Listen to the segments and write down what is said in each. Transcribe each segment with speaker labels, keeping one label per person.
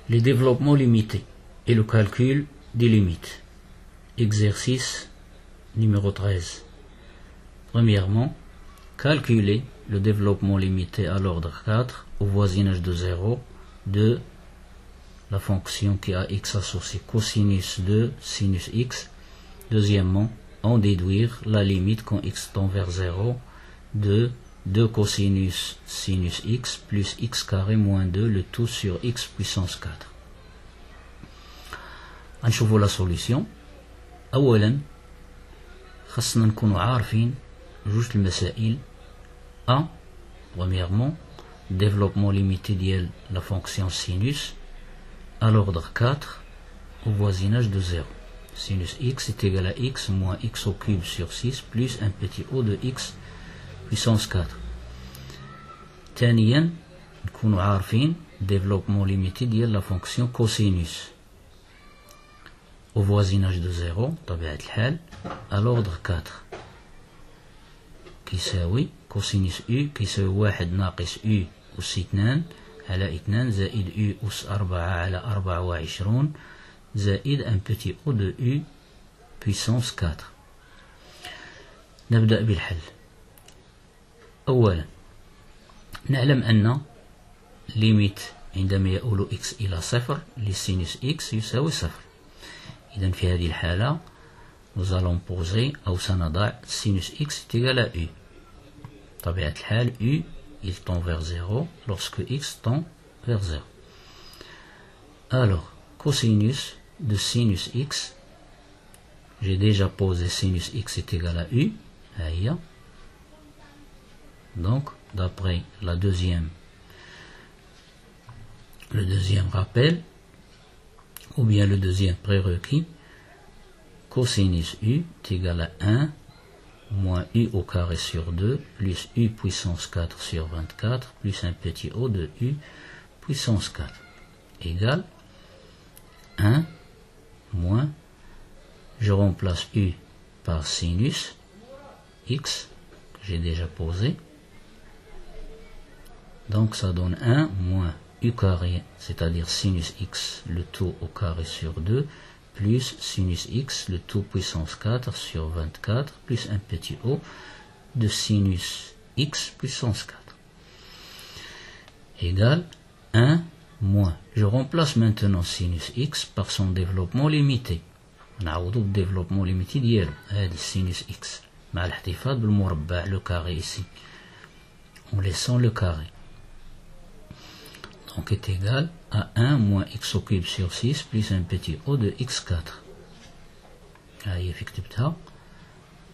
Speaker 1: les développements limités et le calcul des limites. Exercice numéro 13. Premièrement, calculer le développement limité à l'ordre 4 au voisinage de 0 de la fonction qui a x associé cosinus de sinus x. Deuxièmement, en déduire la limite quand x tend vers 0 de 2 cosinus sinus x plus x carré moins 2, le tout sur x puissance 4. غنشوفوا la solution. أولا خاصنا نكونوا عارفين جوج المسائل. A, premièrement, développement limité ديال la fonction sinus à l'ordre 4 au voisinage de 0. Sinus x est égal à x moins x au cube sur 6 plus un petit o de x puissance 4. ثانيا نكونوا عارفين développement limité ديال la fonction cosinus au voisinage de 0 طبيعة الحال à l'ordre 4 كيساوي cosinus u كيساوي 1 ناقص u أس 2 على 2 زائد u أس 4 على 24 زائد un petit o de u puissance 4. نبدأ بالحل. أولا نعلم أن ليميت عندما يؤول x إلى صفر لسينوس x يساوي صفر. إذن في هذه الحالة nous allons poser أو سنضع sinus x est égal à u. طبيعة الحال u il tend vers 0 lorsque x tend vers 0. Alors cosinus de sinus x, j'ai déjà posé sinus x est égal à u. Aïe. Donc d'après le deuxième rappel ou bien le deuxième prérequis, cosinus u est égal à 1 moins u au carré sur 2 plus u puissance 4 sur 24 plus un petit o de u puissance 4 égale 1 moins, je remplace u par sinus x que j'ai déjà posé, donc ça donne 1 moins u carré, c'est-à-dire sinus x le tout au carré sur 2 plus sinus x le tout puissance 4 sur 24 plus un petit o de sinus x puissance 4 égale 1 moins. Je remplace maintenant sinus x par son développement limité. نعوضو بالديفلوبمون ليميتي ديالو هادي sinus x مع الاحتفاظ بالمربع le carré ici en laissant le carré. Donc est égal à 1 moins x au cube sur 6 plus un petit o de x4. هاهي في كتبتها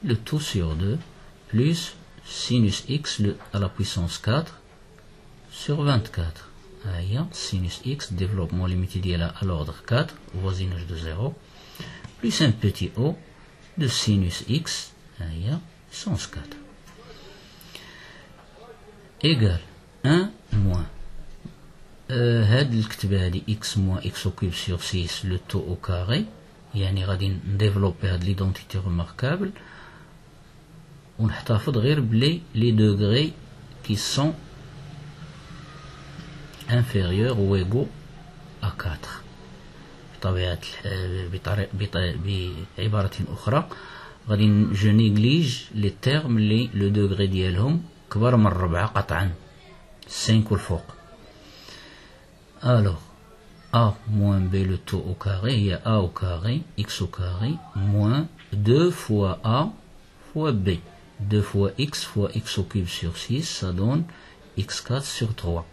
Speaker 1: le tout sur 2 plus sinus x à la puissance 4 sur 24. هاهي sinus x développement limité ديالها à l'ordre 4 voisinage de 0 plus un petit o de sinus x هاهي puissance 4 égale 1 moins هاد الكتبة هادي x moins x au cube sur 6 le tout au carré يعني غادي نديفلوبي هاد ليدونتيتي remarquable ونحتفظ غير بلي لي دوغري qui sont inférieurs ou égaux à 4. بعبارة أخرى غادي je néglige les termes اللي le degré ديالهم كبر من 4 قطعا 5 والفوق. Alors a moins b le tout au carré, il y a a au carré, x au carré, moins 2 fois a fois b. 2 fois x au cube sur 6, ça donne x4 sur 3.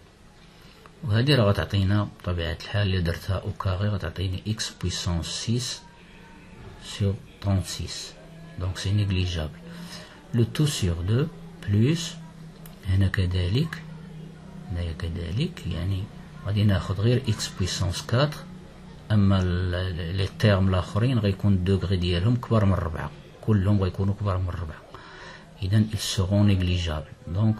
Speaker 1: وهذه راه غتعطينا بطبيعة الحال اللي درتها au carré غتعطيني x puissance 6 sur 36. Donc c'est négligeable. Le tout sur 2 plus هنا كذلك يعني غادي ناخد غير x puissance 4 اما لي تيرم الاخرين غيكون الدوغري ديالهم كبر من 4 كلهم غيكونوا كبر من 4 اذا ils seront négligeables. Donc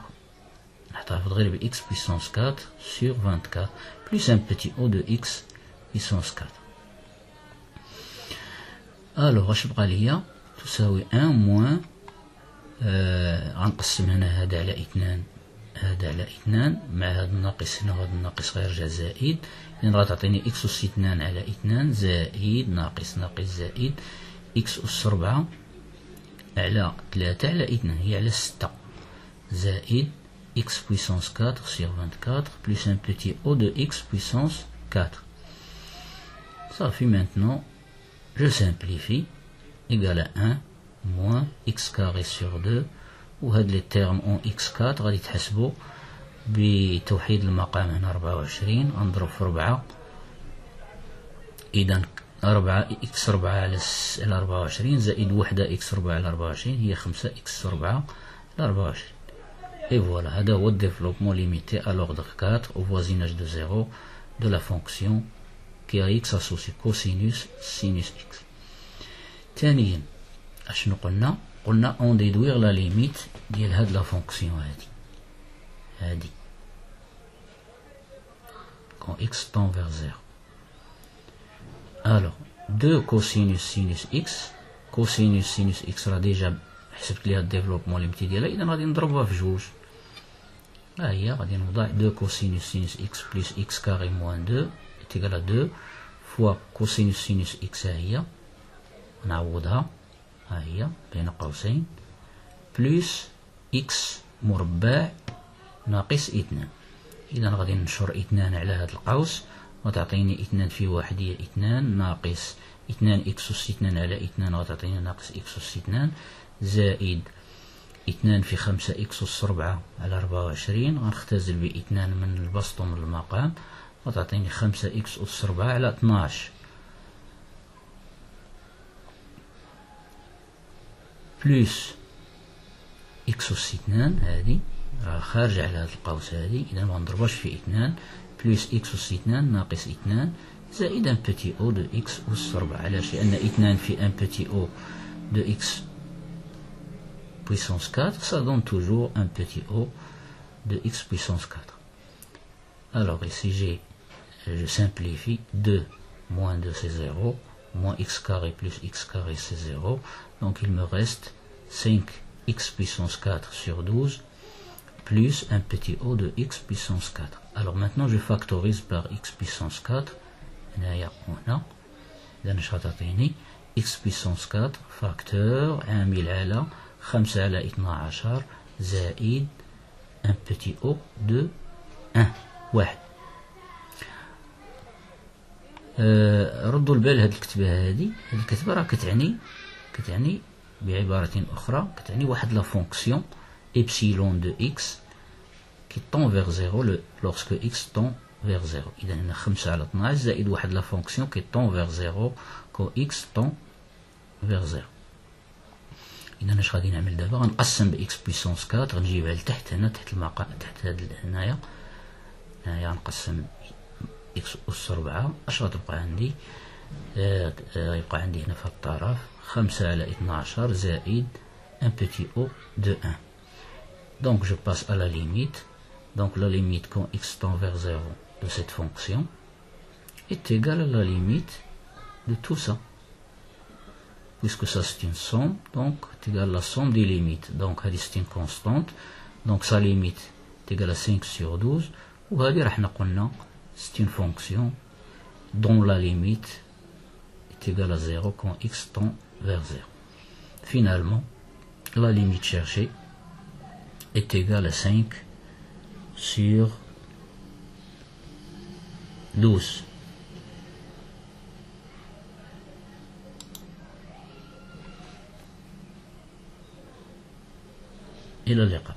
Speaker 1: نحتفظ غير ب x puissance 4 sur 24 plus un petit o de x puissance 4. alors اش بقى ليا تساوي 1 moins غنقسم هنا هذا على 2 هذا على 2 مع هذا الناقص هنا وهذا الناقص غيرجع زائد، إذن غتعطيني إكس أس 2 على 2 زائد ناقص ناقص زائد إكس أس 4 على 3 على 2 هي على 6 زائد x puissance 4 sur 24 plus un petit o de x puissance 4. Ça fait maintenant, je simplifie, égal à 1 moins x carré sur 2 وهاد les termes en x4 غادي يتحسبوا بتوحيد المقام هنا 24 غنضرب في 4 إذا 4 x 4 على 24 زائد 1 x 4 على 24 هي 5 x 4 على 24. Et voilà, هذا هو développement limité à l'ordre 4 au voisinage de 0 de la fonction qui a x associé cosinus sinus x. ثانيا اشنو قلنا on déduire la limite ديال هاد la fonction هادي quand x tend vers 0. Alors 2 cosinus sinus x cosinus sinus x راه ديجا حسبت ليها الديفلوبمون ليميتي ديالها، اذا غادي نضربها في جوج. ها هي غادي نوضع 2 كوسينوس سينوس اكس بلس اكس كاري موان 2 تيكال 2 فوا كوسينوس سينوس اكس، ها هي نعوضها، ها هي بين قوسين بلس اكس مربع ناقص 2. اذا غادي ننشر 2 على هذا القوس وتعطيني 2 في 1 هي 2 ناقص 2 اكس اس 2 على 2 غتعطيني ناقص اكس اس 2 زائد 2 في 5 اكس أس 4 على 24 غنختزل ب 2 من البسط ومن المقام وتعطيني 5 اكس أس 4 على 12 بلس اكس أس 2 هذه راه خارجة على هذا القوس هذه، إذا منضربهاش في 2 بلس اكس أس 2 ناقص 2 زائد ان بتي او دو اكس أس 4. علاش؟ لأن 2 في ان بتي او دو اكس puissance 4, ça donne toujours un petit o de x puissance 4. Alors ici je simplifie, 2 moins 2 c'est 0, moins x carré plus x carré c'est 0, donc il me reste 5x puissance 4 sur 12 plus un petit o de x puissance 4. Alors maintenant je factorise par x puissance 4, إذا اش غتعطيني x puissance 4 facteur عامل على 5 على 12 زائد ان بتي او دو 1. ردوا البال هاد الكتبة هاد الكتبة راه كتعني بعبارة أخرى كتعني واحد لا فونكسيون إبسيلون دو إكس كي طون فيغ زيرو لورسكو إكس طون فيغ زيرو. إذا هنا 5 على 12 زائد واحد لا فونكسيون كي طون فيغ زيرو كو إكس طون فيغ زيرو. إذا اش غادي نعمل دابا؟ غنقسم بإكس بويسونس 4 غنجيبها لتحت هنا تحت المقام تحت هاد هنايا غنقسم إكس أس 4 اش غتبقى عندي؟ غيبقى عندي هنا في الطرف 5 على 12 زائد ان بتي او دو 1. Donc je passe à la limite. Donc la limite quand x tend vers 0 de cette fonction est égale à la limite de tout ça. Puisque ça c'est une somme, donc c'est égal à la somme des limites. Donc c'est une constante, donc sa limite est égale à 5 sur 12. Ou c'est une fonction dont la limite est égale à 0 quand x tend vers 0. Finalement, la limite cherchée est égale à 5 sur 12. إلى اللقاء.